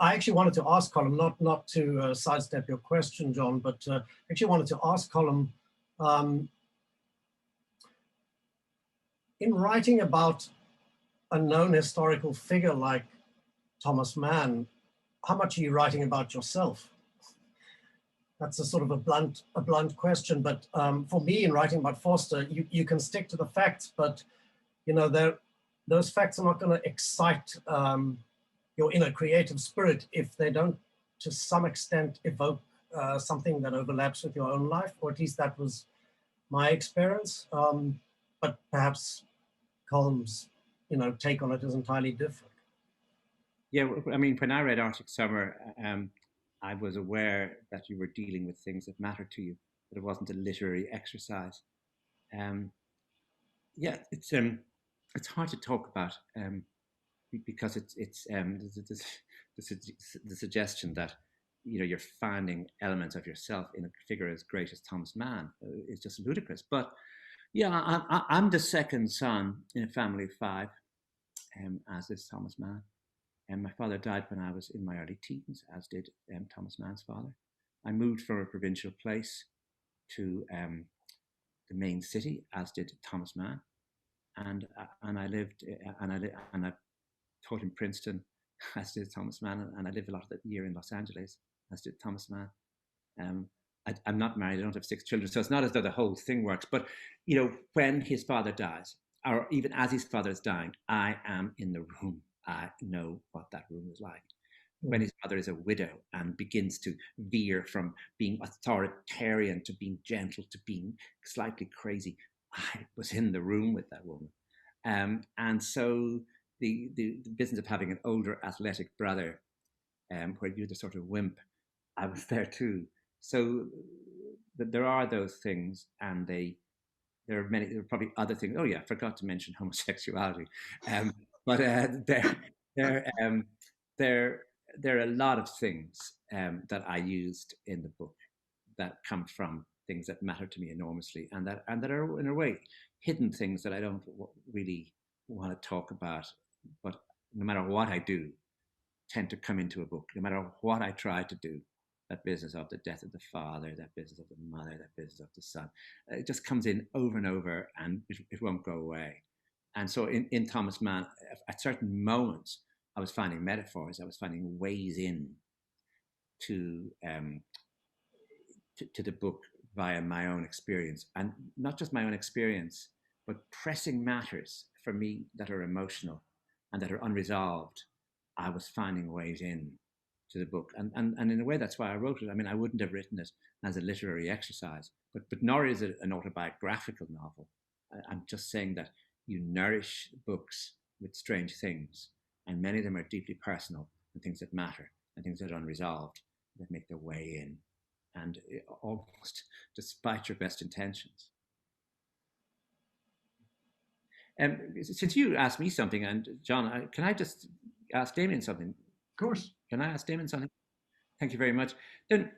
I actually wanted to ask Colm, not to sidestep your question, John, but actually wanted to ask Colm, in writing about a known historical figure like Thomas Mann, how much are you writing about yourself? That's a sort of a blunt question, but for me, in writing about Forster, you can stick to the facts, but you know, those facts are not going to excite your inner creative spirit if they don't, to some extent, evoke something that overlaps with your own life, or at least that was my experience. But perhaps Colm's, take on it is entirely different. Yeah, I mean, when I read Arctic Summer, I was aware that you were dealing with things that mattered to you, that it wasn't a literary exercise. Yeah, it's hard to talk about because it's the suggestion that you're finding elements of yourself in a figure as great as Thomas Mann is just ludicrous. But yeah, I'm the second son in a family of five, as is Thomas Mann. And my father died when I was in my early teens, as did Thomas Mann's father. I moved from a provincial place to the main city, as did Thomas Mann, and I lived and I taught in Princeton, as did Thomas Mann, and I lived a lot of the year in Los Angeles, as did Thomas Mann. I'm not married; I don't have 6 children, so it's not as though the whole thing works. But when his father dies, or even as his father is dying, I am in the room. I know what that room is like. When his mother is a widow and begins to veer from being authoritarian to being gentle to being slightly crazy, I was in the room with that woman. And so the business of having an older athletic brother, where you're the sort of wimp, I was there too. So there are those things, and there are probably other things. Oh yeah, I forgot to mention homosexuality. But there are a lot of things that I used in the book that come from things that matter to me enormously, and that are in a way hidden things that I don't really want to talk about. But no matter what I do, tend to come into a book. No matter what I try to do, that business of the death of the father, that business of the mother, that business of the son, it just comes in over and over, and it won't go away. And so in Thomas Mann, at certain moments, I was finding metaphors, I was finding ways in to the book via my own experience, and not just my own experience, but pressing matters for me that are emotional and that are unresolved. I was finding ways in to the book, and in a way that's why I wrote it. I mean, I wouldn't have written it as a literary exercise, but nor is it an autobiographical novel. I'm just saying that you nourish books with strange things, and many of them are deeply personal and things that matter and things that are unresolved that make their way in, and almost despite your best intentions. Since you asked me something, and John, can I just ask Damon something? Of course. Can I ask Damon something? Thank you very much. Then